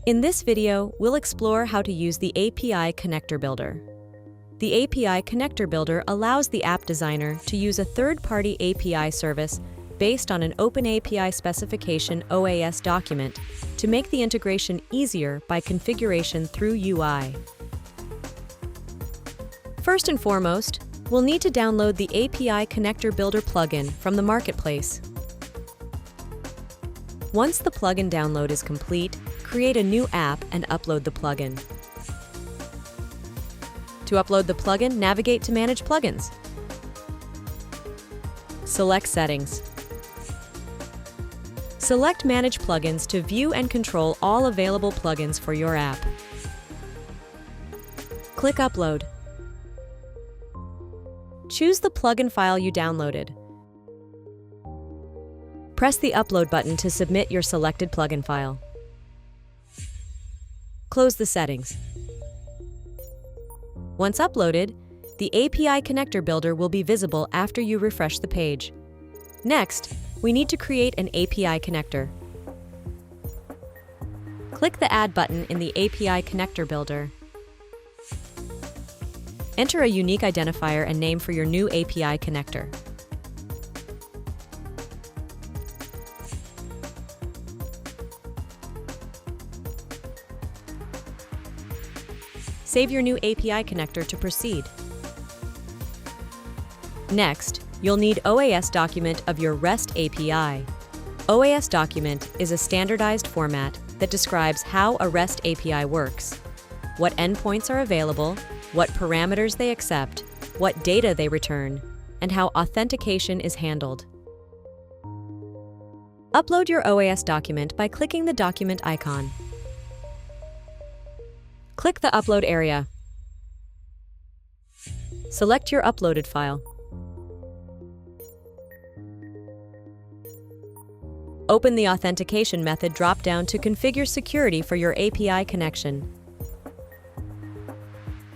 In this video, we'll explore how to use the API Connector Builder. The API Connector Builder allows the app designer to use a third-party API service based on an OpenAPI specification OAS document to make the integration easier by configuration through UI. First and foremost, we'll need to download the API Connector Builder plugin from the marketplace. Once the plugin download is complete, create a new app and upload the plugin. To upload the plugin, navigate to Manage Plugins. Select Settings. Select Manage Plugins to view and control all available plugins for your app. Click Upload. Choose the plugin file you downloaded. Press the Upload button to submit your selected plugin file. Close the settings. Once uploaded, the API Connector Builder will be visible after you refresh the page. Next, we need to create an API connector. Click the Add button in the API Connector Builder. Enter a unique identifier and name for your new API connector. Save your new API connector to proceed. Next, you'll need OAS document of your REST API. OAS document is a standardized format that describes how a REST API works, what endpoints are available, what parameters they accept, what data they return, and how authentication is handled. Upload your OAS document by clicking the document icon. Click the Upload area. Select your uploaded file. Open the Authentication Method drop-down to configure security for your API connection.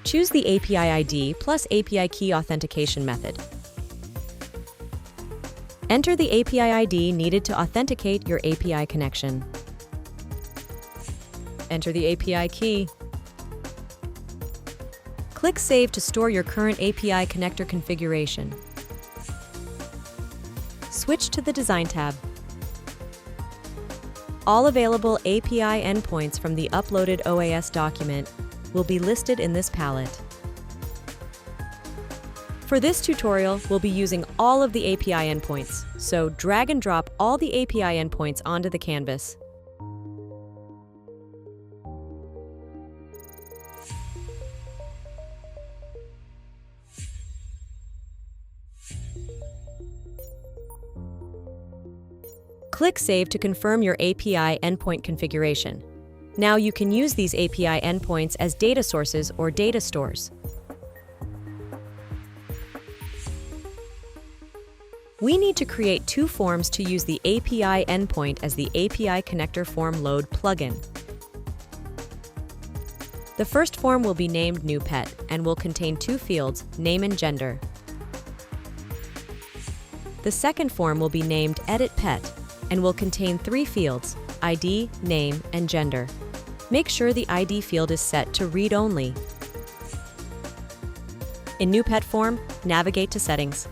Choose the API ID plus API Key Authentication method. Enter the API ID needed to authenticate your API connection. Enter the API key. Click Save to store your current API connector configuration. Switch to the Design tab. All available API endpoints from the uploaded OAS document will be listed in this palette. For this tutorial, we'll be using all of the API endpoints, so drag and drop all the API endpoints onto the canvas. Click Save to confirm your API endpoint configuration. Now you can use these API endpoints as data sources or data stores. We need to create two forms to use the API endpoint as the API Connector Form Load plugin. The first form will be named New Pet and will contain two fields, name and gender. The second form will be named Edit Pet and will contain three fields, ID, name, and gender. Make sure the ID field is set to read only. In New Pet form, navigate to Settings.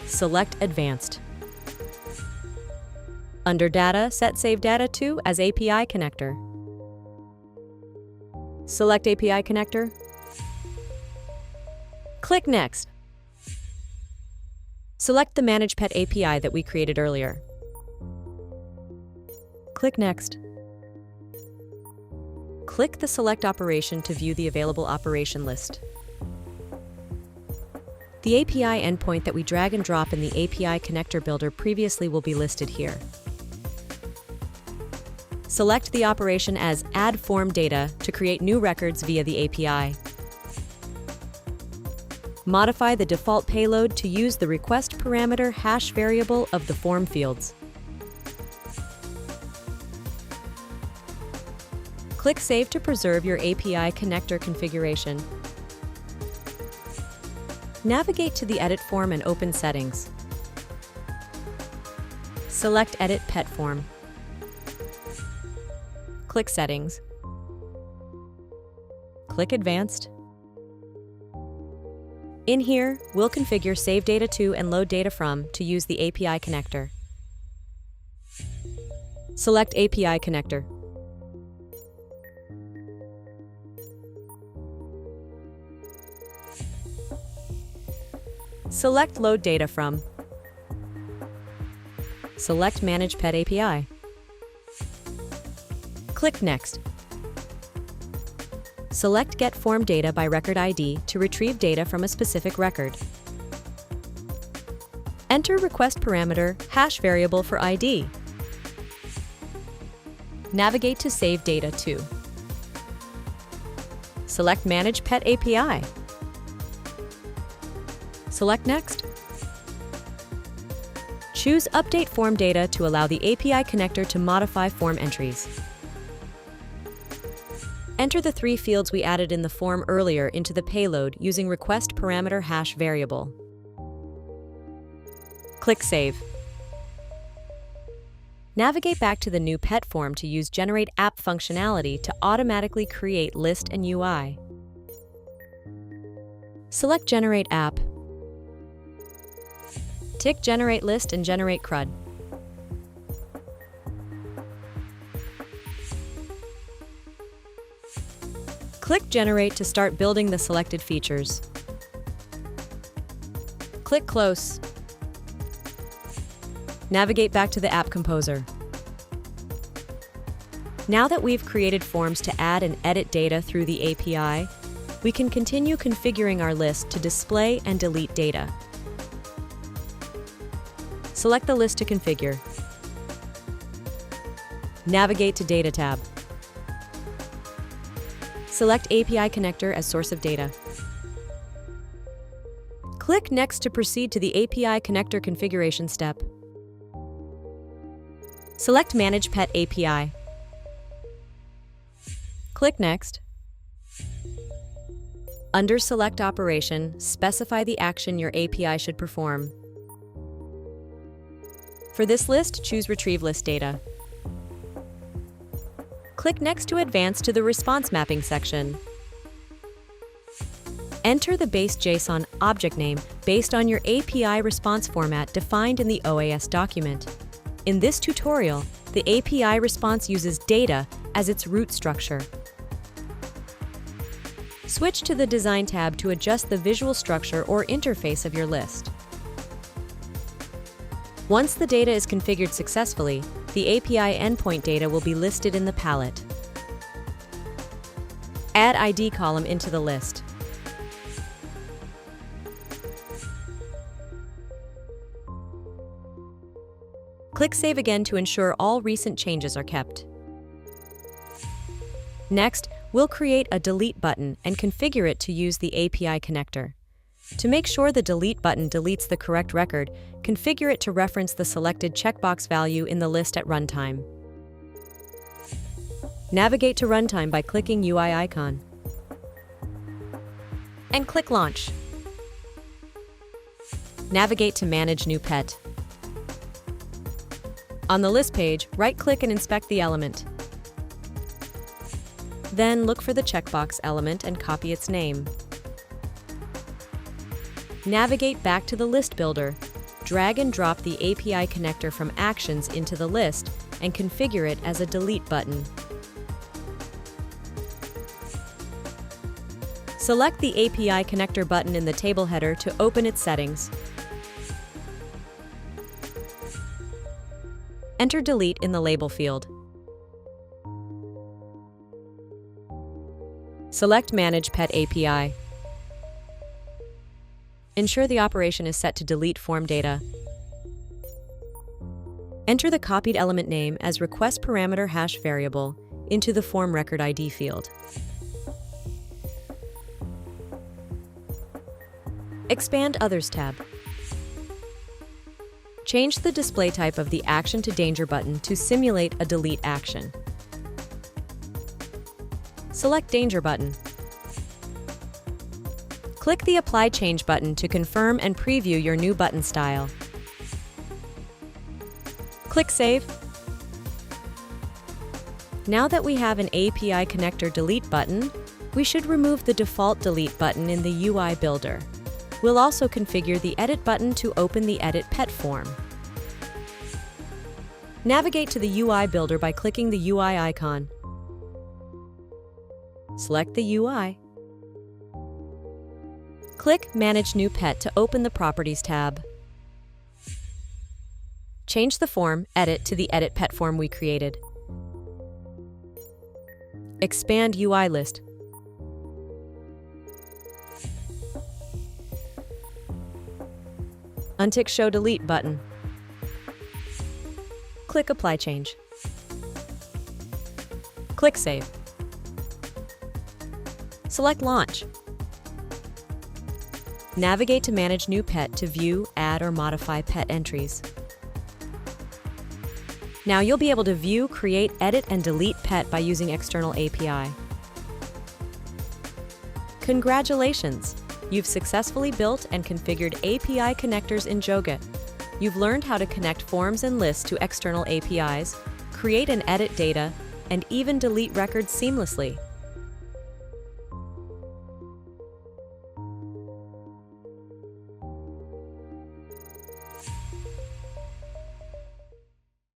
Select Advanced. Under Data, set Save Data to as API Connector. Select API Connector. Click Next. Select the Manage Pet API that we created earlier. Click Next. Click the Select operation to view the available operation list. The API endpoint that we drag and drop in the API Connector Builder previously will be listed here. Select the operation as Add Form Data to create new records via the API. Modify the default payload to use the request parameter hash variable of the form fields. Click Save to preserve your API connector configuration. Navigate to the Edit form and open Settings. Select Edit Pet Form. Click Settings. Click Advanced. In here, we'll configure Save Data To and Load Data From to use the API connector. Select API connector. Select Load Data From. Select Manage Pet API. Click Next. Select Get Form Data by Record ID to retrieve data from a specific record. Enter request parameter hash variable for ID. Navigate to Save Data To. Select Manage Pet API. Select Next. Choose Update Form Data to allow the API connector to modify form entries. Enter the 3 fields we added in the form earlier into the payload using request parameter hash variable. Click Save. Navigate back to the new pet form to use Generate App functionality to automatically create list and UI. Select Generate App. Tick Generate List and Generate CRUD. Click Generate to start building the selected features. Click Close. Navigate back to the App Composer. Now that we've created forms to add and edit data through the API, we can continue configuring our list to display and delete data. Select the list to configure. Navigate to Data tab. Select API connector as source of data. Click Next to proceed to the API connector configuration step. Select Manage Pet API. Click Next. Under Select Operation, specify the action your API should perform. For this list, choose Retrieve List Data. Click Next to advance to the Response Mapping section. Enter the base JSON object name based on your API response format defined in the OAS document. In this tutorial, the API response uses data as its root structure. Switch to the Design tab to adjust the visual structure or interface of your list. Once the data is configured successfully, the API endpoint data will be listed in the palette. Add ID column into the list. Click Save again to ensure all recent changes are kept. Next, we'll create a Delete button and configure it to use the API connector. To make sure the Delete button deletes the correct record, configure it to reference the selected checkbox value in the list at runtime. Navigate to Runtime by clicking UI icon. And click Launch. Navigate to Manage New Pet. On the list page, right-click and inspect the element. Then look for the checkbox element and copy its name. Navigate back to the list builder, drag and drop the API connector from Actions into the list, and configure it as a Delete button. Select the API connector button in the table header to open its settings. Enter Delete in the label field. Select Manage Pet API. Ensure the operation is set to delete form data. Enter the copied element name as request parameter hash variable into the form record ID field. Expand Others tab. Change the display type of the Action to Danger button to simulate a delete action. Select Danger button. Click the Apply Change button to confirm and preview your new button style. Click Save. Now that we have an API connector delete button, we should remove the default delete button in the UI builder. We'll also configure the edit button to open the edit pet form. Navigate to the UI builder by clicking the UI icon. Select the UI. Click Manage New Pet to open the Properties tab. Change the form Edit to the Edit Pet form we created. Expand UI list. Untick Show Delete button. Click Apply Change. Click Save. Select Launch. Navigate to Manage New Pet to view, add, or modify pet entries. Now you'll be able to view, create, edit, and delete pet by using external API. Congratulations! You've successfully built and configured API connectors in Joget. You've learned how to connect forms and lists to external APIs, create and edit data, and even delete records seamlessly.